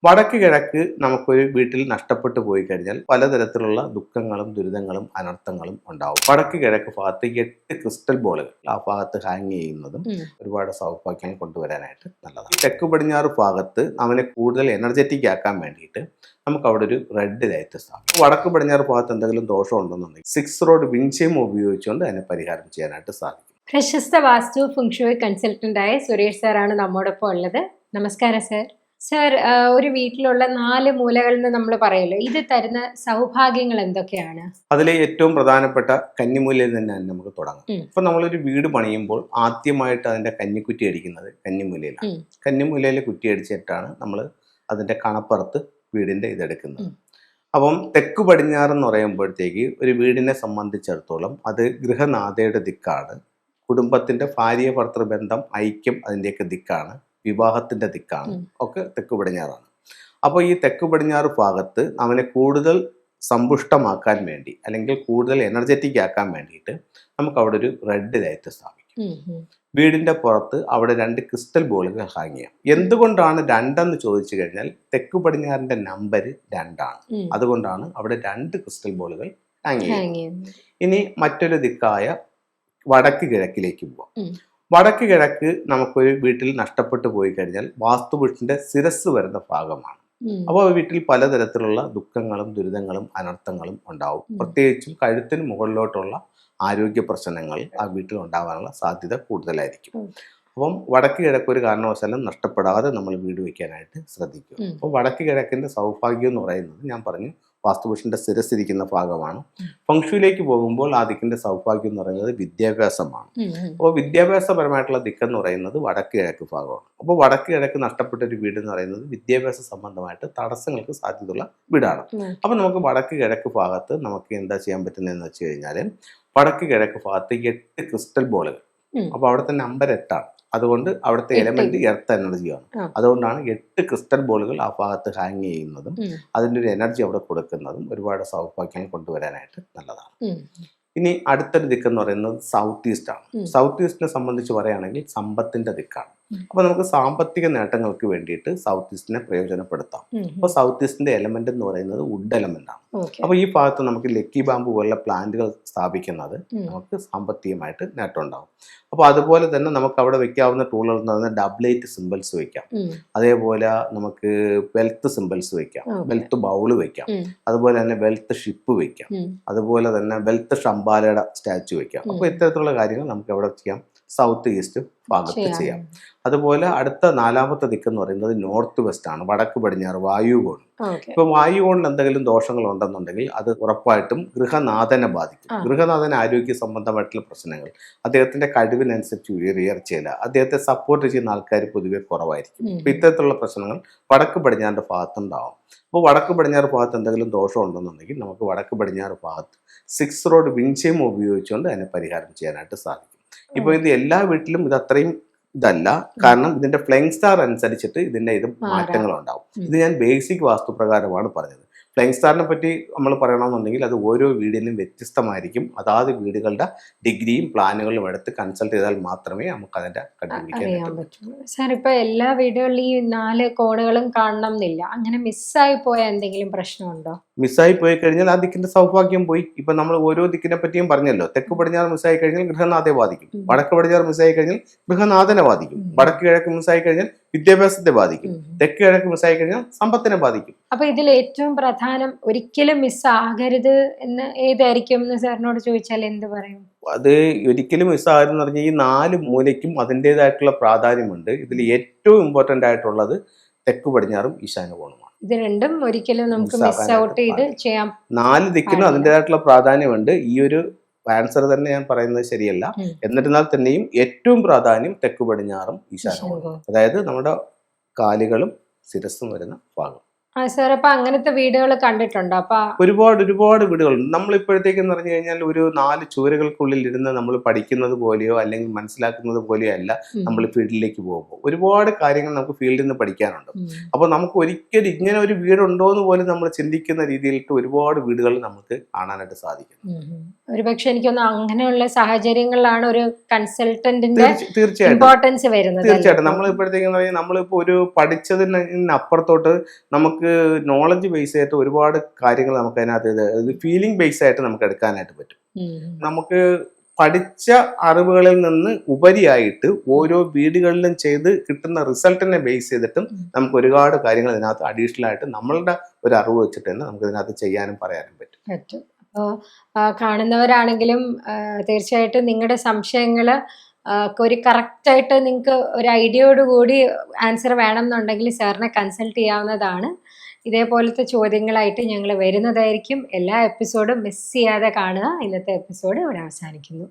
വടക്ക് കിഴക്ക് നമുക്കൊരു വീട്ടിൽ നഷ്ടപ്പെട്ടു പോയി കഴിഞ്ഞാൽ പലതരത്തിലുള്ള ദുഃഖങ്ങളും ദുരിതങ്ങളും അനർത്ഥങ്ങളും ഉണ്ടാവും. വടക്ക് കിഴക്ക് ഭാഗത്ത് 8 ക്രിസ്റ്റൽ ബോളുകൾ ആ ഭാഗത്ത് ഹാങ് ചെയ്യുന്നതും ഒരുപാട് സൗഭാഗ്യം കൊണ്ടുവരാനായിട്ട് നല്ലതാണ്. തെക്ക് പടിഞ്ഞാറ് ഭാഗത്ത് അവനെ കൂടുതൽ എനർജറ്റിക് ആക്കാൻ വേണ്ടിയിട്ട് നമുക്ക് അവിടെ ഒരു റെഡ് ലൈറ്റ് സ്ഥാപിക്കും. വടക്ക് പടിഞ്ഞാറ് ഭാഗത്ത് എന്തെങ്കിലും ദോഷം ഉണ്ടെന്നുണ്ടെങ്കിൽ 6 റോഡ് വിൻചയം ഉപയോഗിച്ചുകൊണ്ട് അതിനെ പരിഹാരം ചെയ്യാനായിട്ട് സാധിക്കും. പ്രശസ്ത വാസ്തു ഫെങ്ഷുയി കൺസൾട്ടന്റായ സുരേഷ് സാറാണ് നമ്മോടൊപ്പം ഉള്ളത്. നമസ്കാരം സർ. സർ, ഒരു വീട്ടിലുള്ള 4 മൂലകൾ എന്ന് നമ്മൾ പറയല്ലോ, ഇത് തരുന്ന സൗഭാഗ്യങ്ങൾ എന്തൊക്കെയാണ്? അതിലെ ഏറ്റവും പ്രധാനപ്പെട്ട കന്നിമൂലയിൽ തന്നെ നമുക്ക് തുടങ്ങാം. ഇപ്പൊ നമ്മളൊരു വീട് പണിയുമ്പോൾ ആദ്യമായിട്ട് അതിന്റെ കന്നിക്കുറ്റി അടിക്കുന്നത് കന്നിമൂലയിലാണ്. കന്നിമൂലയിൽ കുറ്റി അടിച്ചിട്ടാണ് നമ്മൾ അതിന്റെ കണപ്പുറത്ത് വീടിന്റെ ഇതെടുക്കുന്നത്. അപ്പം തെക്ക് പടിഞ്ഞാറ് എന്ന് പറയുമ്പോഴത്തേക്ക് ഒരു വീടിനെ സംബന്ധിച്ചിടത്തോളം അത് ഗൃഹനാഥയുടെ ദിക്കാണ്, കുടുംബത്തിന്റെ ഭാര്യ ഭർത്തൃ ബന്ധം ഐക്യം അതിൻ്റെയൊക്കെ ദിക്കാണ്, വിവാഹത്തിന്റെ ദിക്കാണ് ഒക്കെ തെക്ക് പടിഞ്ഞാറാണ്. അപ്പോൾ ഈ തെക്ക് പടിഞ്ഞാറ് ഭാഗത്ത് അവനെ കൂടുതൽ സമ്പുഷ്ടമാക്കാൻ വേണ്ടി അല്ലെങ്കിൽ കൂടുതൽ എനർജറ്റിക് ആക്കാൻ വേണ്ടിയിട്ട് നമുക്ക് അവിടെ ഒരു റെഡ് ലൈറ്റ് സ്ഥാപിക്കും. വീടിന്റെ പുറത്ത് അവിടെ 2 ക്രിസ്റ്റൽ ബോളുകൾ ഹാങ് ചെയ്യാം. എന്തുകൊണ്ടാണ് 2 എന്ന് ചോദിച്ചു കഴിഞ്ഞാൽ തെക്ക് പടിഞ്ഞാറിന്റെ നമ്പർ 2 ആണ്. അതുകൊണ്ടാണ് അവിടെ 2 ക്രിസ്റ്റൽ ബോളുകൾ ഹാങ് ചെയ്യുന്നത്. ഇനി മറ്റൊരു ദിക്കായ വടക്ക് കിഴക്കിലേക്ക് പോവാം. വടക്ക് കിഴക്ക് നമുക്കൊരു വീട്ടിൽ നഷ്ടപ്പെട്ടു പോയി കഴിഞ്ഞാൽ വാസ്തുപുരുഷന്റെ ശിരസ് വരുന്ന ഭാഗമാണ്. അപ്പോൾ വീട്ടിൽ പലതരത്തിലുള്ള ദുഃഖങ്ങളും ദുരിതങ്ങളും അനർത്ഥങ്ങളും ഉണ്ടാവും. പ്രത്യേകിച്ചും കഴുത്തിന് മുകളിലോട്ടുള്ള ആരോഗ്യ പ്രശ്നങ്ങൾ ആ വീട്ടിൽ ഉണ്ടാവാനുള്ള സാധ്യത കൂടുതലായിരിക്കും. അപ്പം വടക്ക് കിഴക്ക് ഒരു കാരണവശാലും നഷ്ടപ്പെടാതെ നമ്മൾ വീട് വയ്ക്കാനായിട്ട് ശ്രദ്ധിക്കും. അപ്പോൾ വടക്ക് കിഴക്കിന്റെ സൗഭാഗ്യം എന്ന് പറയുന്നത് ഞാൻ പറഞ്ഞു വാസ്തുപുരുഷന്റെ ശിരസിരിക്കുന്ന ഭാഗമാണ്. ഫെങ്ഷുയിലേക്ക് പോകുമ്പോൾ ആ ദിക്കിന്റെ സൗഭാഗ്യം എന്ന് പറയുന്നത് വിദ്യാഭ്യാസമാണ്. അപ്പോൾ വിദ്യാഭ്യാസപരമായിട്ടുള്ള ദിക്കെന്ന് പറയുന്നത് വടക്ക് കിഴക്ക് ഭാഗമാണ്. അപ്പോൾ വടക്ക് കിഴക്ക് നഷ്ടപ്പെട്ട ഒരു വീട് എന്ന് പറയുന്നത് വിദ്യാഭ്യാസ സംബന്ധമായിട്ട് തടസ്സങ്ങൾക്ക് സാധ്യതയുള്ള വീടാണ്. അപ്പോൾ നമുക്ക് വടക്ക് കിഴക്ക് ഭാഗത്ത് നമുക്ക് എന്താ ചെയ്യാൻ പറ്റുന്നതെന്ന് വെച്ച് കഴിഞ്ഞാൽ വടക്ക് കിഴക്ക് ഭാഗത്ത് 8 ക്രിസ്റ്റൽ ബോളുകൾ. അപ്പോൾ അവിടുത്തെ നമ്പർ 8 ആണ്. അതുകൊണ്ട് അവിടുത്തെ എലമെന്റ് എർത്ത് എനർജിയാണ്. അതുകൊണ്ടാണ് 8 ക്രിസ്റ്റൽ ബോളുകൾ ആ ഭാഗത്ത് ഹാങ് ചെയ്യുന്നതും അതിൻ്റെ ഒരു എനർജി അവിടെ കൊടുക്കുന്നതും ഒരുപാട് സൗഭാഗ്യം കൊണ്ടുവരാനായിട്ട് നല്ലതാണ്. ഇനി അടുത്തൊരു ദിക്കെന്ന് പറയുന്നത് സൗത്ത് ഈസ്റ്റ് ആണ്. സൗത്ത് ഈസ്റ്റിനെ സംബന്ധിച്ച് പറയുകയാണെങ്കിൽ സമ്പത്തിന്റെ ദിക്കാണ്. അപ്പൊ നമുക്ക് സാമ്പത്തിക നേട്ടങ്ങൾക്ക് വേണ്ടിയിട്ട് സൗത്ത് ഈസ്റ്റിനെ പ്രയോജനപ്പെടുത്താം. അപ്പോൾ സൗത്ത് ഈസ്റ്റിന്റെ എലമെന്റ് എന്ന് പറയുന്നത് വുഡ് എലമെന്റ് ആണ്. അപ്പൊ ഈ ഭാഗത്ത് നമുക്ക് ലക്കി ബാമ്പു പോലുള്ള പ്ലാന്റുകൾ സ്ഥാപിക്കുന്നത് നമുക്ക് സാമ്പത്തികമായിട്ട് നേട്ടം ഉണ്ടാവും. അപ്പോൾ അതുപോലെ തന്നെ നമുക്ക് അവിടെ വെക്കാവുന്ന ടൂളുകൾ എന്ന് പറയുന്നത് ഡബ്ലൈറ്റ് സിമ്പിൾസ് വെക്കാം. അതേപോലെ നമുക്ക് വെൽത്ത് സിമ്പിൾസ് വെക്കാം, വെൽത്ത് ബൗള് വെക്കാം, അതുപോലെ തന്നെ വെൽത്ത് ഷിപ്പ് വെക്കാം, അതുപോലെ തന്നെ വെൽത്ത് ഷംബാലയുടെ സ്റ്റാച്ചു വെക്കാം. അപ്പോൾ ഇത്തരത്തിലുള്ള കാര്യങ്ങൾ നമുക്ക് എവിടെ ചെയ്യാം? സൗത്ത് ഈസ്റ്റ് ഭാഗത്ത് ചെയ്യാം. അതുപോലെ അടുത്ത 4ാമത്തെ ദിക്ക് എന്ന് പറയുന്നത് നോർത്ത് വെസ്റ്റ് ആണ്, വടക്ക് പടിഞ്ഞാറ് വായുകോൺ. ഇപ്പൊ വായുകോണിൽ എന്തെങ്കിലും ദോഷങ്ങൾ ഉണ്ടെന്നുണ്ടെങ്കിൽ അത് ഉറപ്പായിട്ടും ഗൃഹനാഥനെ ബാധിക്കും. ഗൃഹനാഥന് ആരോഗ്യ സംബന്ധമായിട്ടുള്ള പ്രശ്നങ്ങൾ, അദ്ദേഹത്തിന്റെ കഴിവിനനുസരിച്ച് ഉയർച്ചയില്ല, അദ്ദേഹത്തെ സപ്പോർട്ട് ചെയ്യുന്ന ആൾക്കാർ പൊതുവെ കുറവായിരിക്കും. അപ്പൊ ഇത്തരത്തിലുള്ള പ്രശ്നങ്ങൾ വടക്ക് പടിഞ്ഞാറിന്റെ ഭാഗത്തുണ്ടാവും. അപ്പോൾ വടക്ക് പടിഞ്ഞാറ് ഭാഗത്ത് എന്തെങ്കിലും ദോഷം ഉണ്ടെന്നുണ്ടെങ്കിൽ നമുക്ക് വടക്ക് പടിഞ്ഞാറ് ഭാഗത്ത് 6 റോഡ് വിൻചയം ഉപയോഗിച്ചുകൊണ്ട് അതിനെ പരിഹാരം ചെയ്യാനായിട്ട് സാധിക്കും. ഇപ്പൊ ഇത് എല്ലാ വീട്ടിലും ഇത് അത്രയും ഇതല്ല, കാരണം ഇതിന്റെ ഫ്ലൈങ് സ്റ്റാർ അനുസരിച്ചിട്ട് ഇതിന്റെ മാറ്റങ്ങൾ ഉണ്ടാവും. ഇത് ഞാൻ ബേസിക് വാസ്തുപ്രകാരമാണ് പറഞ്ഞത്. ഫ്ലൈങ് സ്റ്റാറിനെ പറ്റി നമ്മൾ പറയണമെന്നുണ്ടെങ്കിൽ അത് ഓരോ വീടിനും വ്യത്യസ്തമായിരിക്കും. അതാത് വീടുകളുടെ ഡിഗ്രിയും പ്ലാനുകളും എടുത്ത് കൺസൾട്ട് ചെയ്താൽ മാത്രമേ നമുക്ക് അതിന്റെ കണ്ടുപിടിക്കാൻ പറ്റൂ. സാർ, ഇപ്പൊ എല്ലാ വീടുകളിലും ഈ 4 കോണുകളും കാണണം എന്നില്ല. അങ്ങനെ മിസ്സായി പോയ എന്തെങ്കിലും പ്രശ്നമുണ്ടോ? മിസ്സായി പോയി കഴിഞ്ഞാൽ ആ ദിക്കിന്റെ സൗഭാഗ്യം പോയി. ഇപ്പൊ നമ്മൾ ഓരോ ദിക്കിനെ പറ്റിയും പറഞ്ഞല്ലോ. തെക്ക് പടിഞ്ഞാറ് മിസ്സായി കഴിഞ്ഞാൽ ഗൃഹനാഥയെ ബാധിക്കും, വടക്ക് പടിഞ്ഞാറ് മിസ്സായി കഴിഞ്ഞാൽ ഗൃഹനാഥനെ ബാധിക്കും, വടക്ക് കിഴക്ക് മിസ്സായി കഴിഞ്ഞാൽ വിദ്യാഭ്യാസത്തെ ബാധിക്കും, തെക്ക് കിഴക്ക് മിസ്സായി കഴിഞ്ഞാൽ സമ്പത്തിനെ ബാധിക്കും. അപ്പൊ ഇതിൽ ഏറ്റവും പ്രധാനം ഒരിക്കലും മിസ്സാകരുത് എന്ന് ഏതായിരിക്കും എന്ന് സാറിനോട് ചോദിച്ചാൽ എന്ത് പറയും? അത് ഒരിക്കലും മിസ്സാകരുതെന്ന് പറഞ്ഞാൽ ഈ 4 മൂലയ്ക്കും അതിൻ്റെതായിട്ടുള്ള പ്രാധാന്യമുണ്ട്. ഇതിൽ ഏറ്റവും ഇമ്പോർട്ടൻ്റ് ആയിട്ടുള്ളത് തെക്ക് പടിഞ്ഞാറും ഈശാന കോണുമാണ്. ഇത് രണ്ടും ഒരിക്കലും നമുക്ക് മിസ് ഔട്ട് ചെയ്ത് ചെയ്യാം. 4 ദിക്കിനും അതിൻ്റെതായിട്ടുള്ള പ്രാധാന്യമുണ്ട്. ഈ ഒരു ആൻസർ തന്നെ ഞാൻ പറയുന്നത് ശരിയല്ല. എന്നിരുന്നാൽ തന്നെയും ഏറ്റവും പ്രാധാന്യം തെക്ക് പടിഞ്ഞാറും ഈശാന കോണും, അതായത് നമ്മുടെ കാലുകളും ശിരസ്സും വരുന്ന ഭാഗം. സാർ അപ്പൊ അങ്ങനത്തെ വീടുകൾ കണ്ടിട്ടുണ്ടോ? അപ്പൊ ഒരുപാട് വീടുകളുണ്ട്. നമ്മളിപ്പോഴത്തേക്കെന്ന് പറഞ്ഞു കഴിഞ്ഞാൽ ഒരു 4 ചുവരുകൾക്കുള്ളിൽ ഇരുന്ന് നമ്മൾ പഠിക്കുന്നത് പോലെയോ അല്ലെങ്കിൽ മനസ്സിലാക്കുന്നത് പോലെയോ അല്ല നമ്മൾ ഫീൽഡിലേക്ക് പോകുമ്പോൾ. ഒരുപാട് കാര്യങ്ങൾ നമുക്ക് ഫീൽഡിൽ നിന്ന് പഠിക്കാനുണ്ട്. അപ്പോൾ നമുക്ക് ഒരിക്കലും ഇങ്ങനെ ഒരു വീടുണ്ടോ എന്ന് പോലും നമ്മൾ ചിന്തിക്കുന്ന രീതിയിലിട്ട് ഒരുപാട് വീടുകൾ നമുക്ക് കാണാനായിട്ട് സാധിക്കും. ഒരുപക്ഷെ എനിക്കൊന്ന് അങ്ങനെയുള്ള സാഹചര്യങ്ങളിലാണ് ഒരു കൺസൾട്ടന്റിന്റെ തീർച്ചയായിട്ടും ഇമ്പോർട്ടൻസ് വരുന്നത്. തീർച്ചയായിട്ടും നമ്മളിപ്പോഴത്തേക്കെന്ന് പറഞ്ഞാൽ നമ്മളിപ്പോ ഒരു പഠിച്ചതിനപ്പുറത്തോട്ട് നമുക്ക് നോളജ് ബേസ് ആയിട്ട് ഒരുപാട് കാര്യങ്ങൾ നമുക്ക് അതിനകത്ത് ഫീലിംഗ് ബേസ് ആയിട്ട് നമുക്ക് എടുക്കാനായിട്ട് പറ്റും. നമുക്ക് പഠിച്ച അറിവുകളിൽ നിന്ന് ഉപരിയായിട്ട് ഓരോ വീടുകളിലും ചെയ്ത് കിട്ടുന്ന റിസൾട്ടിനെ ബേസ് ചെയ്തിട്ടും നമുക്ക് ഒരുപാട് കാര്യങ്ങൾ ഇതിനകത്ത് അഡീഷണൽ ആയിട്ട് നമ്മളുടെ ഒരു അറിവ് വെച്ചിട്ട് തന്നെ നമുക്ക് ഇതിനകത്ത് ചെയ്യാനും പറയാനും പറ്റും. അപ്പോൾ കാണുന്നവരാണെങ്കിലും തീർച്ചയായിട്ടും നിങ്ങളുടെ സംശയങ്ങൾ ഒരു കറക്റ്റായിട്ട് നിങ്ങൾക്ക് ഒരു ഐഡിയയോട് കൂടി ആൻസർ വേണം എന്നുണ്ടെങ്കിൽ സാറിനെ കൺസൾട്ട് ചെയ്യാവുന്നതാണ്. ഇതേപോലത്തെ ചോദ്യങ്ങളായിട്ട് ഞങ്ങൾ വരുന്നതായിരിക്കും. എല്ലാ എപ്പിസോഡും മിസ് ചെയ്യാതെ കാണുക. ഇന്നത്തെ എപ്പിസോഡ് ഇവിടെ അവസാനിക്കുന്നു.